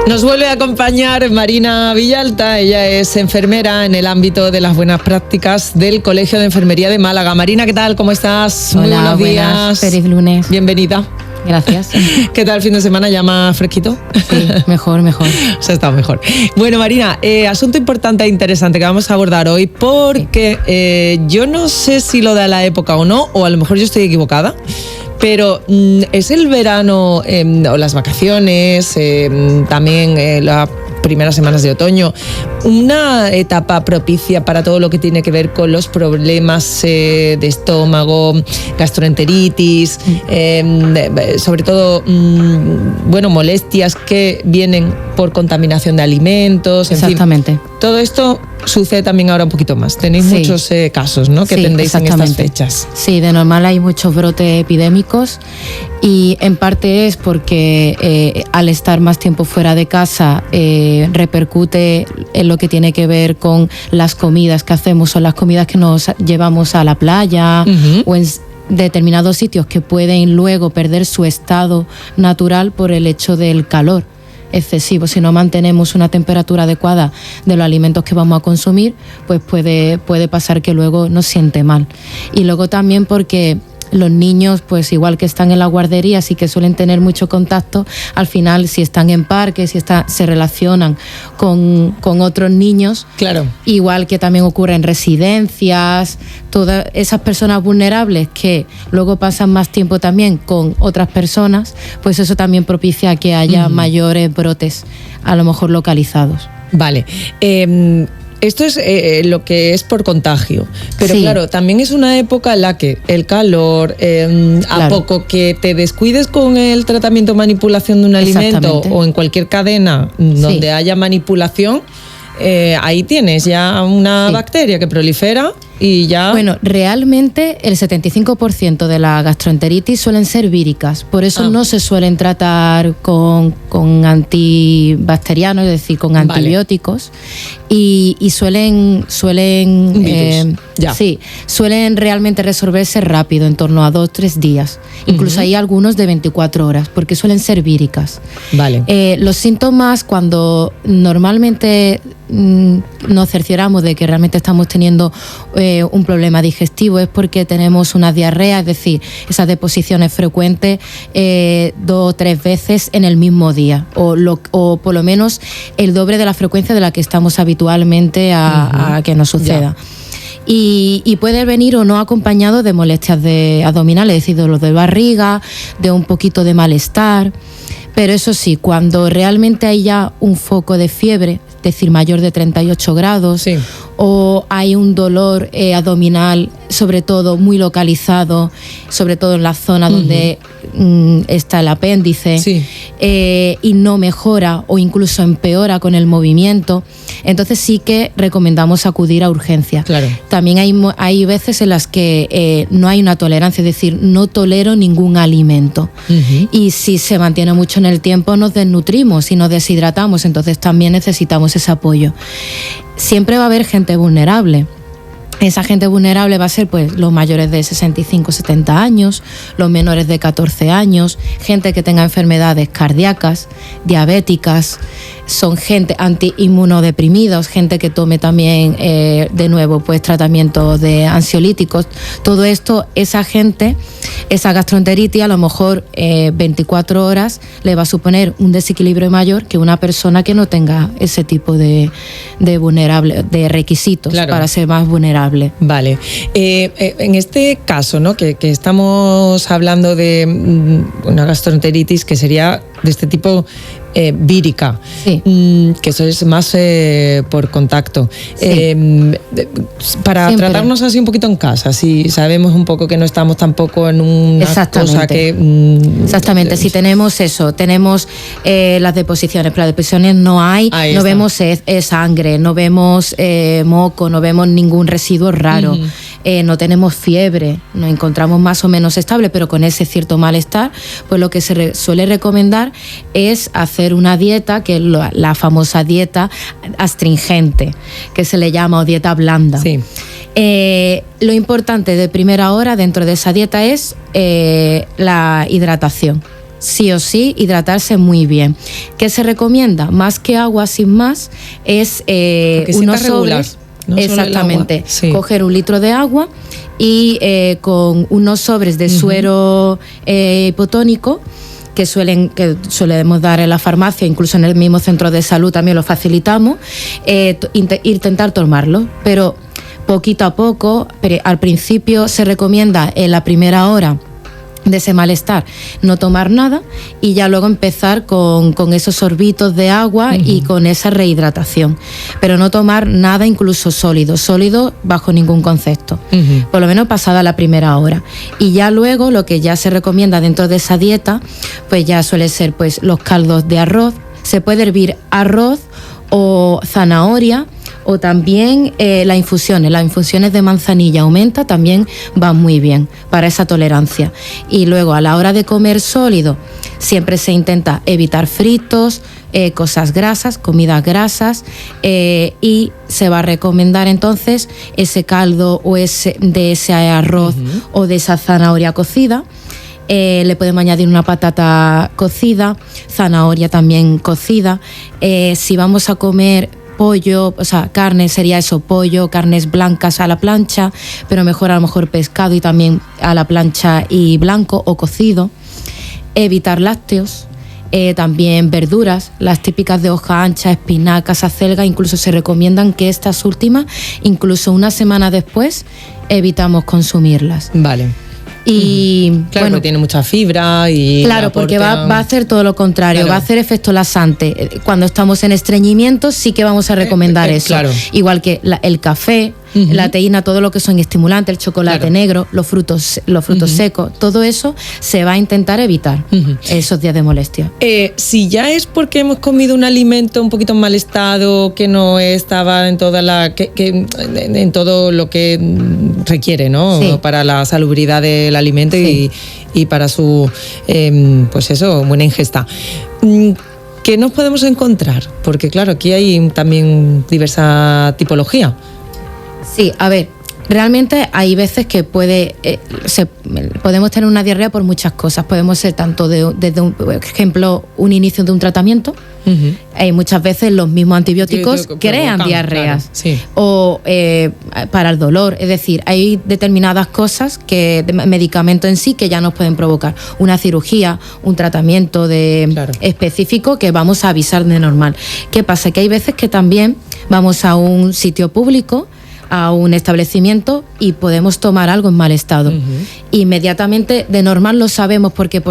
Nos vuelve a acompañar Marina Villalta. Ella es enfermera en el ámbito de las buenas prácticas del Colegio de Enfermería de Málaga. Marina, ¿qué tal? ¿Cómo estás? Hola, muy buenos buenas. días. Feliz lunes. Bienvenida. Gracias. ¿Qué tal el fin de semana? ¿Ya más fresquito? Sí, mejor. Se ha estado mejor. Bueno, Marina, asunto importante e interesante que vamos a abordar hoy porque yo no sé si lo da la época o no, o a lo mejor yo estoy equivocada, pero es el verano o las vacaciones, también las primeras semanas de otoño, una etapa propicia para todo lo que tiene que ver con los problemas de estómago, gastroenteritis, sobre todo, molestias que vienen por contaminación de alimentos. Exactamente. En fin, todo esto sucede también ahora un poquito más. Tenéis muchos casos, ¿no?, que tendéis en estas fechas. Sí, de normal hay muchos brotes epidémicos y en parte es porque al estar más tiempo fuera de casa repercute en lo que tiene que ver con las comidas que hacemos o las comidas que nos llevamos a la playa o en determinados sitios que pueden luego perder su estado natural por el hecho del calor excesivo. Si no mantenemos una temperatura adecuada de los alimentos que vamos a consumir, pues puede pasar que luego nos siente mal. Y luego también porque los niños, pues igual que están en la guardería, sí que suelen tener mucho contacto, al final si están en parques, se relacionan con otros niños, claro, igual que también ocurre en residencias, todas esas personas vulnerables que luego pasan más tiempo también con otras personas, pues eso también propicia que haya mayores brotes, a lo mejor localizados. Vale. Esto es lo que es por contagio, pero claro, también es una época en la que el calor, a poco que te descuides con el tratamiento o manipulación de un alimento o en cualquier cadena donde haya manipulación, ahí tienes ya una bacteria que prolifera y ya... Bueno, realmente el 75% de la gastroenteritis suelen ser víricas, por eso no se suelen tratar con antibacterianos, es decir, con antibióticos, y suelen realmente resolverse rápido, en torno a 2-3 días. Incluso hay algunos de 24 horas, porque suelen ser víricas. Vale. Los síntomas, cuando normalmente nos cercioramos de que realmente estamos teniendo un problema digestivo, es porque tenemos una diarrea, es decir, esas deposiciones frecuentes 2 o 3 veces en el mismo día, o por lo menos el doble de la frecuencia de la que estamos habitualmente a que nos suceda. Y puede venir o no acompañado de molestias abdominales, es decir, dolor de barriga, de un poquito de malestar. Pero eso sí, cuando realmente hay ya un foco de fiebre, es decir, mayor de 38 grados, o hay un dolor abdominal, sobre todo muy localizado, sobre todo en la zona donde está el apéndice, y no mejora o incluso empeora con el movimiento, entonces sí que recomendamos acudir a urgencias. Claro. También hay veces en las que no hay una tolerancia, es decir, no tolero ningún alimento. Y si se mantiene mucho en el tiempo, nos desnutrimos y nos deshidratamos, entonces también necesitamos ese apoyo. Siempre va a haber gente vulnerable. Esa gente vulnerable va a ser pues los mayores de 65-70 años, los menores de 14 años, gente que tenga enfermedades cardíacas, diabéticas, son gente antiinmunodeprimidos, gente que tome también de nuevo pues tratamientos de ansiolíticos. Todo esto, esa gente, esa gastroenteritis a lo mejor 24 horas le va a suponer un desequilibrio mayor que una persona que no tenga ese tipo de vulnerable, de requisitos para ser más vulnerable. Vale. En este caso, ¿no?, que estamos hablando de una gastroenteritis que sería de este tipo vírica, que eso es más por contacto. Para tratarnos así un poquito en casa, si sabemos un poco que no estamos tampoco en una cosa que... Exactamente, si tenemos eso, tenemos las deposiciones, pero las deposiciones no hay, no vemos sangre, no vemos moco, no vemos ningún residuo raro, no tenemos fiebre, nos encontramos más o menos estable, pero con ese cierto malestar, pues lo que se suele recomendar es hacer una dieta, que es la famosa dieta astringente, que se le llama, o dieta blanda. Lo importante de primera hora dentro de esa dieta es la hidratación. sí o sí, hidratarse muy bien. ¿Qué se recomienda? Más que agua, sin más, es unos sobres. No exactamente. Sí. Coger 1 litro de agua y con unos sobres de suero hipotónico que solemos dar en la farmacia, incluso en el mismo centro de salud también lo facilitamos, intentar tomarlo, pero poquito a poco. Al principio se recomienda en la primera hora de ese malestar no tomar nada y ya luego empezar con esos sorbitos de agua y con esa rehidratación, pero no tomar nada, incluso sólido bajo ningún concepto, por lo menos pasada la primera hora. Y ya luego lo que ya se recomienda dentro de esa dieta pues ya suele ser pues los caldos de arroz. Se puede hervir arroz o zanahoria, o también las infusiones de manzanilla aumenta, también van muy bien para esa tolerancia. Y luego a la hora de comer sólido siempre se intenta evitar fritos, cosas grasas, comidas grasas, y se va a recomendar entonces ese caldo o de ese arroz o de esa zanahoria cocida. Le podemos añadir una patata cocida, zanahoria también cocida. Si vamos a comer pollo, o sea, carne sería eso, pollo, carnes blancas a la plancha, pero mejor a lo mejor pescado y también a la plancha y blanco o cocido. Evitar lácteos, también verduras, las típicas de hoja ancha, espinacas, acelga, incluso se recomiendan que estas últimas, incluso una semana después, evitamos consumirlas. Vale. Y claro, porque tiene mucha fibra y claro, porque va a hacer todo lo contrario, claro. Va a hacer efecto laxante. Cuando estamos en estreñimiento sí que vamos a recomendar eso, claro. Igual que el café, la teína, todo lo que son estimulantes, el chocolate negro, los frutos secos, todo eso se va a intentar evitar esos días de molestia. Si ya es porque hemos comido un alimento un poquito en mal estado, que no estaba en toda en todo lo que requiere, ¿no? Sí. Para la salubridad del alimento, sí. y para su pues eso, buena ingesta. ¿Qué nos podemos encontrar? Porque claro, aquí hay también diversa tipología. Sí, a ver, realmente hay veces que podemos tener una diarrea por muchas cosas. Podemos ser tanto desde por ejemplo, un inicio de un tratamiento. Muchas veces los mismos antibióticos crean diarreas, claro, sí. O para el dolor, es decir, hay determinadas cosas medicamentos en sí que ya nos pueden provocar una cirugía, un tratamiento claro. específico que vamos a avisar de normal. ¿Qué pasa? Que hay veces que también vamos a un sitio público, a un establecimiento y podemos tomar algo en mal estado. Inmediatamente de normal lo sabemos porque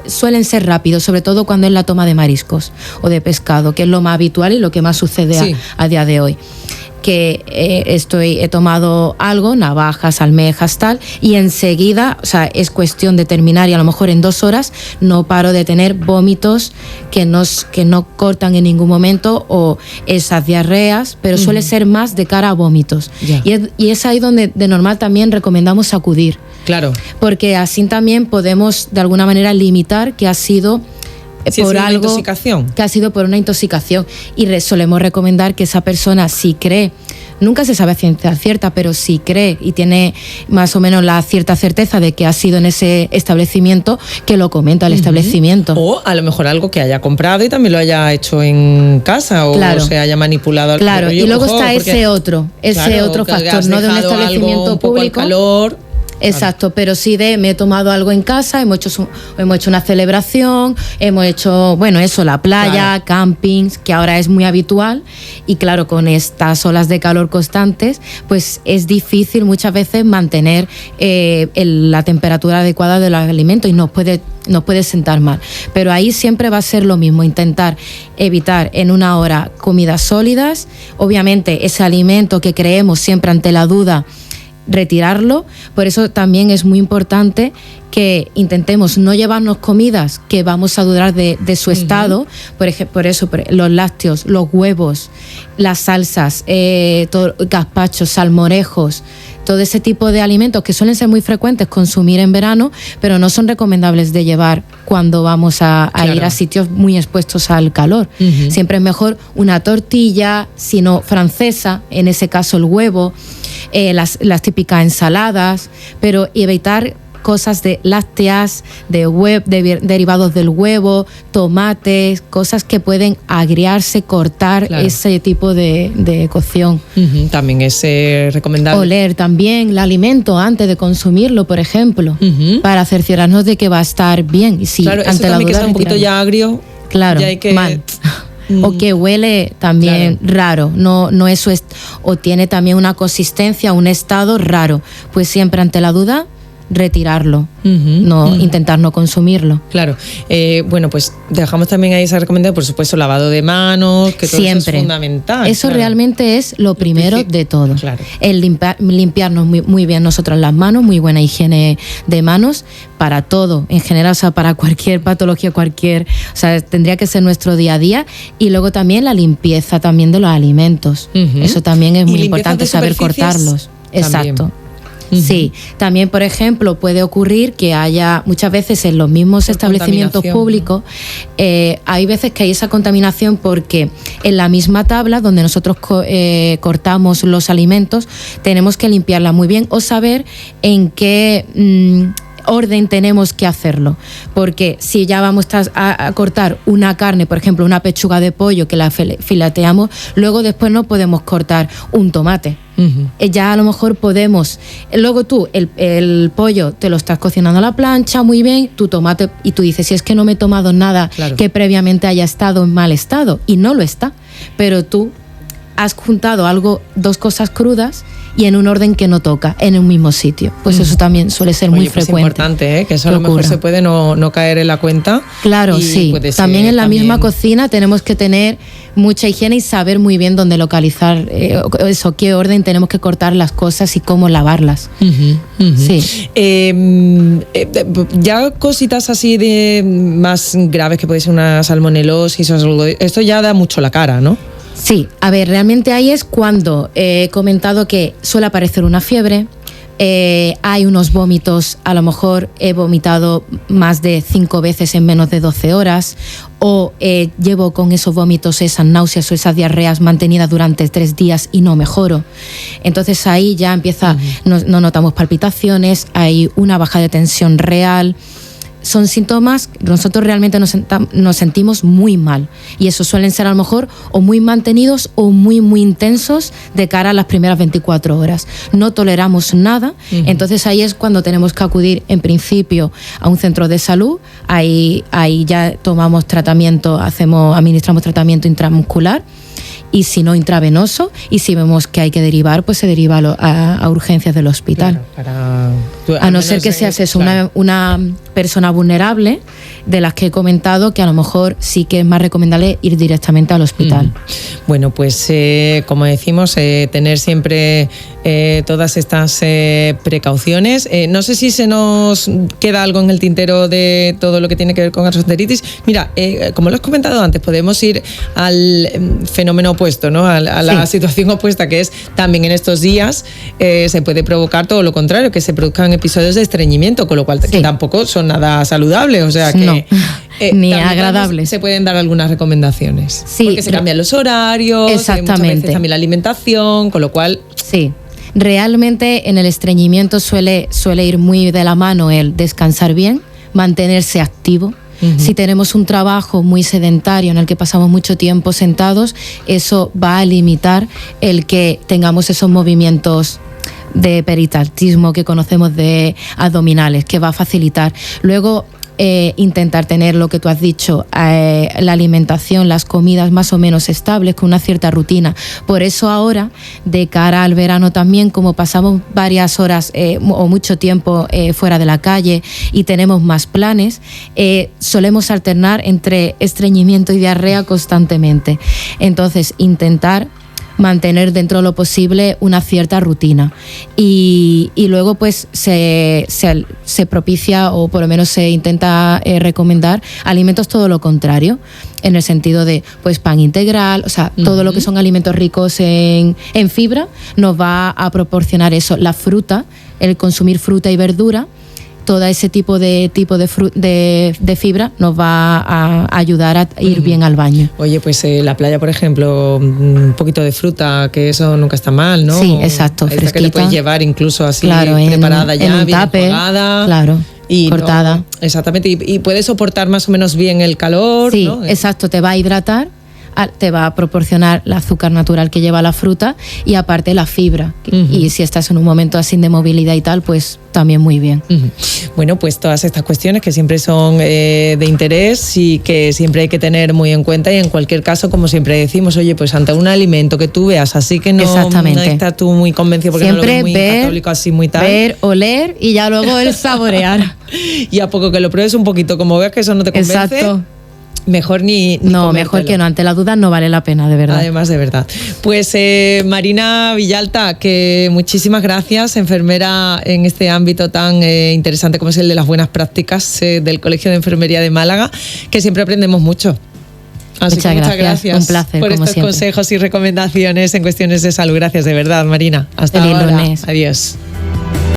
suelen ser rápidos, sobre todo cuando es la toma de mariscos o de pescado, que es lo más habitual y lo que más sucede sí. a día de hoy. Que he tomado algo, navajas, almejas, tal, y enseguida, o sea, es cuestión de terminar y a lo mejor en 2 horas no paro de tener vómitos que no cortan en ningún momento o esas diarreas, pero suele ser más de cara a vómitos. Yeah. Y es ahí donde de normal también recomendamos acudir. Claro. Porque así también podemos de alguna manera limitar que ha sido por algo que ha sido por una intoxicación, y solemos recomendar que esa persona, si cree, nunca se sabe a ciencia cierta, pero si cree y tiene más o menos la cierta certeza de que ha sido en ese establecimiento, que lo comenta al establecimiento. O a lo mejor algo que haya comprado y también lo haya hecho en casa, o claro. se haya manipulado. Claro, y luego está ese otro factor, no de un establecimiento público. Calor. Exacto, pero sí me he tomado algo en casa, hemos hecho una celebración, hemos hecho, la playa, claro. Campings, que ahora es muy habitual, y claro, con estas olas de calor constantes, pues es difícil muchas veces mantener la temperatura adecuada de los alimentos y nos puede sentar mal. Pero ahí siempre va a ser lo mismo, intentar evitar en una hora comidas sólidas, obviamente ese alimento que creemos siempre ante la duda, retirarlo. Por eso también es muy importante que intentemos no llevarnos comidas que vamos a dudar de su estado, por eso los lácteos, los huevos, las salsas, gazpachos, salmorejos, todo ese tipo de alimentos que suelen ser muy frecuentes consumir en verano, pero no son recomendables de llevar cuando vamos a claro. ir a sitios muy expuestos al calor. Siempre es mejor una tortilla, sino francesa, en ese caso el huevo, las típicas ensaladas, pero evitar cosas de lácteas, derivados del huevo, tomates, cosas que pueden agriarse, cortar ese tipo de cocción. También es recomendable. Oler también el alimento antes de consumirlo, por ejemplo, para cerciorarnos de que va a estar bien. Y si claro, ante eso la también duda, que está un poquito ya agrio. Claro, ya hay que... mal. O que huele también raro, no eso es, o tiene también una consistencia, un estado raro. Pues siempre ante la duda, retirarlo, intentar no consumirlo. Claro. Bueno, pues dejamos también ahí esa recomendación, por supuesto, lavado de manos, que todo siempre. Eso es fundamental. Eso realmente es lo primero de todo. Claro. El limpiarnos muy bien nosotros las manos, muy buena higiene de manos para todo, en general, o sea, para cualquier patología, o sea, tendría que ser nuestro día a día. Y luego también la limpieza también de los alimentos. Eso también es muy importante, saber cortarlos. Exacto. Sí, también, por ejemplo, puede ocurrir que haya muchas veces en los mismos establecimientos públicos, hay veces que hay esa contaminación porque en la misma tabla donde nosotros cortamos los alimentos, tenemos que limpiarla muy bien o saber en qué orden tenemos que hacerlo, porque si ya vamos a cortar una carne, por ejemplo una pechuga de pollo que la fileteamos, luego después no podemos cortar un tomate. Ya a lo mejor podemos, luego tú el pollo te lo estás cocinando a la plancha muy bien, tu tomate, y tú dices, si es que no me he tomado nada que previamente haya estado en mal estado, y no lo está, pero tú has juntado dos cosas crudas y en un orden que no toca, en un mismo sitio. Pues eso también suele ser muy frecuente. Es importante, que eso a lo mejor se puede no caer en la cuenta. Claro, sí. También en la misma cocina tenemos que tener mucha higiene y saber muy bien dónde localizar qué orden tenemos que cortar las cosas y cómo lavarlas. Sí. Ya cositas así de más graves, que puede ser una salmonelosis o algo, esto ya da mucho la cara, ¿no? Sí, a ver, realmente ahí es cuando he comentado que suele aparecer una fiebre, hay unos vómitos, a lo mejor he vomitado más de 5 veces en menos de 12 horas, o llevo con esos vómitos, esas náuseas o esas diarreas mantenidas durante 3 días y no mejoro. Entonces ahí ya empieza, no notamos palpitaciones, hay una baja de tensión real. Son síntomas, nosotros realmente nos sentimos muy mal, y eso suelen ser a lo mejor o muy mantenidos o muy intensos de cara a las primeras 24 horas. No toleramos nada, entonces ahí es cuando tenemos que acudir en principio a un centro de salud, ahí ya tomamos tratamiento, administramos tratamiento intramuscular, y si no, intravenoso, y si vemos que hay que derivar, pues se deriva a urgencias del hospital. Claro, a no ser que seas una persona vulnerable, de las que he comentado, que a lo mejor sí que es más recomendable ir directamente al hospital. Bueno, pues como decimos, tener siempre todas estas precauciones. No sé si se nos queda algo en el tintero de todo lo que tiene que ver con gastroenteritis. Mira, como lo has comentado antes, podemos ir al fenómeno opuesto, ¿no? A la situación opuesta, que es también en estos días se puede provocar todo lo contrario, que se produzcan episodios de estreñimiento, con lo cual que tampoco son nada saludables, o sea que no, ni agradables. Se pueden dar algunas recomendaciones, porque se cambian los horarios, exactamente, muchas veces también la alimentación, con lo cual sí. Realmente en el estreñimiento suele ir muy de la mano el descansar bien, mantenerse activo. Si tenemos un trabajo muy sedentario en el que pasamos mucho tiempo sentados, eso va a limitar el que tengamos esos movimientos de peristaltismo que conocemos de abdominales, que va a facilitar. Luego, intentar tener lo que tú has dicho, la alimentación, las comidas más o menos estables, con una cierta rutina. Por eso ahora, de cara al verano también, como pasamos varias horas o mucho tiempo fuera de la calle y tenemos más planes, solemos alternar entre estreñimiento y diarrea constantemente. Entonces, intentar mantener dentro de lo posible una cierta rutina, y luego pues se propicia, o por lo menos se intenta recomendar alimentos todo lo contrario, en el sentido de pues pan integral, o sea, todo lo que son alimentos ricos en fibra nos va a proporcionar eso. La fruta, el consumir fruta y verdura, todo ese tipo de fibra nos va a ayudar a ir bien al baño. Oye, pues la playa, por ejemplo, un poquito de fruta, que eso nunca está mal, ¿no? Sí, exacto, fresquita. Que le puedes llevar incluso así, claro, preparada ya, en un bien tupper, enjuagada. claro. Y cortada. No, exactamente, y puede soportar más o menos bien el calor. Sí, ¿no? exacto, te va a hidratar, te va a proporcionar el azúcar natural que lleva la fruta y aparte la fibra. Y si estás en un momento así de movilidad y tal, pues también muy bien. Bueno, pues todas estas cuestiones que siempre son de interés y que siempre hay que tener muy en cuenta, y en cualquier caso, como siempre decimos, oye, pues ante un alimento que tú veas así que no estás tú muy convencido porque siempre no lo ves muy católico, así muy tal. Ver, oler y ya luego el saborear. Y a poco que lo pruebes un poquito, como veas que eso no te convence. Exacto. Mejor ni no, mejor que no, ante la duda no vale la pena, de verdad. Además, de verdad. Pues Marina Villalta, que muchísimas gracias, enfermera en este ámbito tan interesante como es el de las buenas prácticas del Colegio de Enfermería de Málaga, que siempre aprendemos mucho. Así muchas gracias. Un placer, por como estos siempre. consejos y recomendaciones en cuestiones de salud. Gracias, de verdad, Marina. Hasta Feliz ahora. lunes. Adiós.